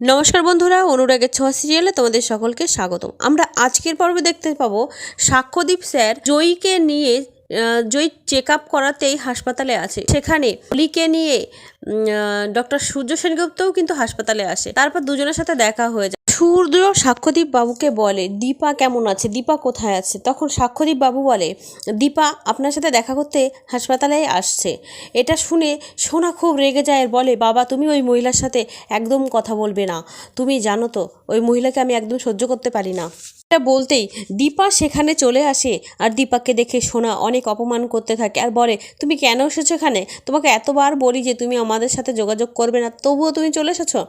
নমস্কার বন্ধুরা, অনুরাগের ছোঁয়া সিরিয়ালে তোমাদের সকলকে স্বাগতম। আমরা আজকের পর্বে দেখতে পাবো সাক্ষ্যদীপ স্যার জয়ীকে নিয়ে জয়ী চেক আপ করাতেই হাসপাতালে আছে। সেখানে অলিকে নিয়ে ডক্টর সূর্য সেনগুপ্তও কিন্তু হাসপাতালে আসে। তারপর দুজনের সাথে দেখা হয়ে যায়। সূর্য সাক্ষ্যদীপ বাবুকে বলে, দীপা কেমন আছে, দীপা কোথায় আছে? তখন সাক্ষ্যদীপ বাবু বলে, দীপা আপনার সাথে দেখা করতে হাসপাতালে আসছে। এটা শুনে সোনা খুব রেগে যায় আর বলে, বাবা তুমি ওই মহিলার সাথে একদম কথা বলবে না, তুমি জানো তো ওই মহিলাকে আমি একদম সহ্য করতে পারি না। এটা বলতেই দীপা সেখানে চলে আসে আর দীপাকে দেখে সোনা অনেক অপমান করতে থাকে আর বলে, তুমি কেন এসেছো এখানে? তোমাকে এতবার বলি যে তুমি আমাদের সাথে যোগাযোগ করবে না, তবুও তুমি চলে এসেছো।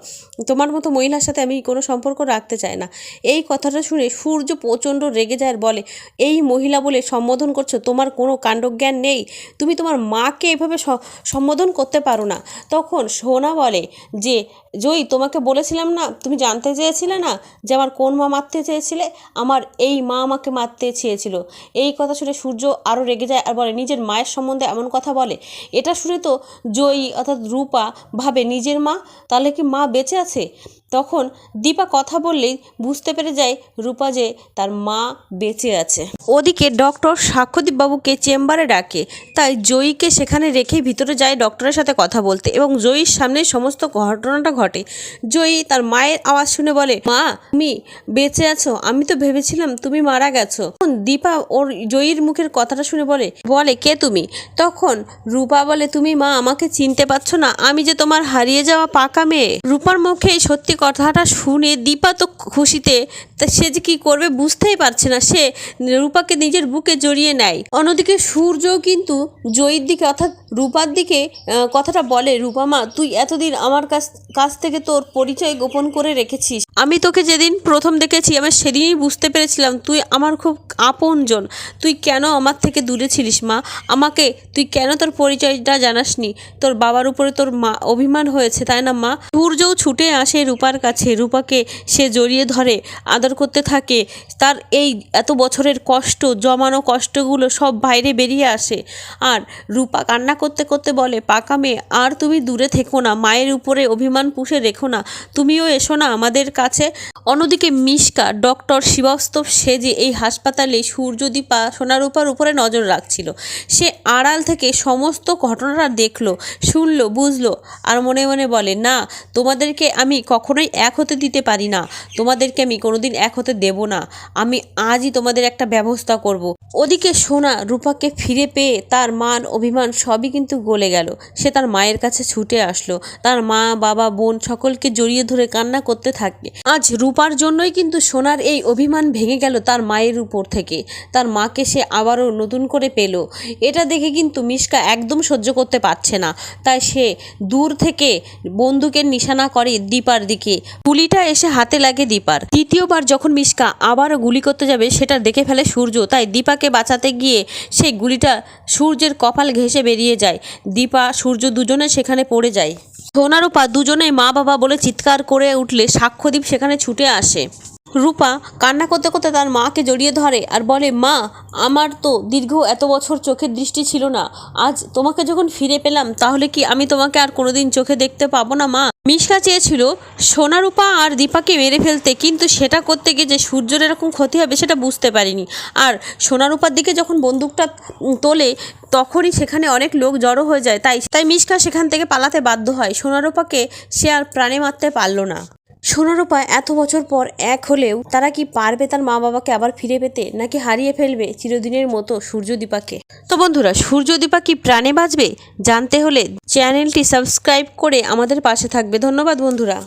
তোমার মতো মহিলার সাথে আমি কোনো সম্পর্ক রাখতে চাই না। এই কথাটা শুনে সূর্য প্রচণ্ড রেগে যায় আর বলে, এই মহিলা বলে সম্বোধন করছো, তোমার কোনো কাণ্ডজ্ঞান নেই, তুমি তোমার মাকে এভাবে সম্বোধন করতে পারো না। তখন সোনা বলে যে, জয়ী তোমাকে বলেছিলাম না, তুমি জানতে চেয়েছিলে না যে আমার কোন মা মারতে চেয়েছিলে? আমার এই মা আমাকে মারতে চেয়েছিল। এই কথা শুনে সূর্য আরও রেগে যায় আর বলে, নিজের মায়ের সম্বন্ধে এমন কথা বলে? এটা শুনে তো জয়ী অর্থাৎ রূপা ভাবে নিজের মা, তাহলে কি মা বেঁচে আছে? তখন দীপা কথা বললেই বুঝতে পেরে যায় রূপা যে তার মা বেঁচে আছে। ওদিকে ডক্টর সাক্ষ্যদীপ বাবুকে চেম্বারে ডাকে, তাই জয়ীকে সেখানে রেখে ভিতরে যায় ডক্টরের সাথে কথা বলতে এবং জয়ীর সামনে সমস্ত ঘটনাটা ঘটে। জয়ী তার মায়ের আওয়াজ শুনে বলে, মা তুমি বেঁচে আছো, আমি তো ভেবেছিলাম তুমি মারা গেছো। তখন দীপা ওর জয়ীর মুখের কথাটা শুনে বলে, কে তুমি? তখন রূপা বলে, তুমি মা আমাকে চিনতে পারছো না, আমি যে তোমার হারিয়ে যাওয়া পাকা মেয়ে। রূপার মুখে সত্যি কথাটা শুনে দীপা তো খুশিতে সে যে কি করবে বুঝতেই পারছে না। সে রূপাকে নিজের বুকে জড়িয়ে নেয়। অন্যদিকে সূর্যও কিন্তু জয়ীর দিকে অর্থাৎ রূপার দিকে কথাটা বলে, রূপা মা তুই এতদিন আমার কাছ থেকে তোর পরিচয় গোপন করে রেখেছিস। আমি তোকে যেদিন প্রথম দেখেছি আমি সেদিনই বুঝতে পেরেছিলাম তুই আমার খুব আপনজন। তুই কেন আমার থেকে দূরে ছিলিস মা? আমাকে তুই কেন তোর পরিচয়টা জানাসনি? তোর বাবার উপরে তোর মা অভিমান হয়েছে তাই না মা? সূর্যও ছুটে আসে রূপার কাছে, রূপাকে সে জড়িয়ে ধরে আদর করতে থাকে। তার এই এত বছরের কষ্ট, জমানো কষ্টগুলো সব বাইরে বেরিয়ে আসে। আর রূপা কান্না করতে করতে বলে, পাকা মেয়ে আর তুমি দূরে থেকো না, মায়ের উপরে অভিমান পুষে রেখো না, তুমিও এসো না আমাদের কাছে। অন্যদিকে মিশকা ডক্টর শ্রীবাস্তব সেজে এই হাসপাতালে সূর্যদীপা সোনারূপার উপরে নজর রাখছিল। সে আড়াল থেকে সমস্ত ঘটনাটা দেখলো, শুনলো, বুঝলো আর মনে মনে বলে, না তোমাদেরকে আমি কখনোই এক হতে দিতে পারি না, তোমাদেরকে আমি কোনোদিন এক হতে দেব না, আমি আজই তোমাদের একটা ব্যবস্থা করব। ওদিকে সোনা রূপাকে ফিরে পেয়ে তার মান অভিমান সবই কিন্তু গলে গেল। সে তার মায়ের কাছে ছুটে আসলো, তার মা বাবা বোন সকলকে জড়িয়ে ধরে কান্না করতে থাকে। আজ রূপার জন্যই কিন্তু সোনার এই অভিমান ভেঙে গেল তার মায়ের উপর থেকে। তার মাকে সে আবারও নতুন করে পেল। এটা দেখে কিন্তু মিশকা একদম সহ্য করতে পারছে না, তাই সে দূর থেকে বন্দুকের নিশানা করে দীপার দিকে। গুলিটা এসে হাতে লাগে দীপার। দ্বিতীয়বার যখন মিশকা আবারও গুলি করতে যাবে সেটা দেখে ফেলে সূর্য, তাই দীপাকে বাঁচাতে গিয়ে সেই গুলিটা সূর্যের কপাল ঘেঁষে বেরিয়ে যায়। দীপা সূর্য দুজনে সেখানে পড়ে যায়। সোনারূপা দুজনেই মা বাবা বলে চিৎকার করে উঠলে সাক্ষ্যদীপ সেখানে ছুটে আসে। রূপা কান্না করতে করতে তার মাকে জড়িয়ে ধরে আর বলে, মা আমার তো দীর্ঘ এত বছর চোখের দৃষ্টি ছিল না, আজ তোমাকে যখন ফিরে পেলাম তাহলে কি আমি তোমাকে আর কোনোদিন চোখে দেখতে পাবো না মা? মিশকা চেয়েছিল সোনারূপা আর দীপাকে মেরে ফেলতে, কিন্তু সেটা করতে গিয়ে যে সূর্যের এরকম ক্ষতি হবে সেটা বুঝতে পারিনি। আর সোনারূপার দিকে যখন বন্দুকটা তোলে তখনই সেখানে অনেক লোক জড়ো হয়ে যায়, তাই মিশকা সেখান থেকে পালাতে বাধ্য হয়। সোনারূপাকে সে আর প্রাণে মারতে পারল না। সোনারূপা এত বছর পর এক হলেও তারা কি পারবে তার মা বাবাকে আবার ফিরে পেতে, নাকি হারিয়ে ফেলবে চিরদিনের মতো সূর্যদীপাকে? তো বন্ধুরা, সূর্যদীপা কি প্রাণে বাঁচবে? জানতে হলে চ্যানেলটি সাবস্ক্রাইব করে আমাদের পাশে থাকবে। ধন্যবাদ বন্ধুরা।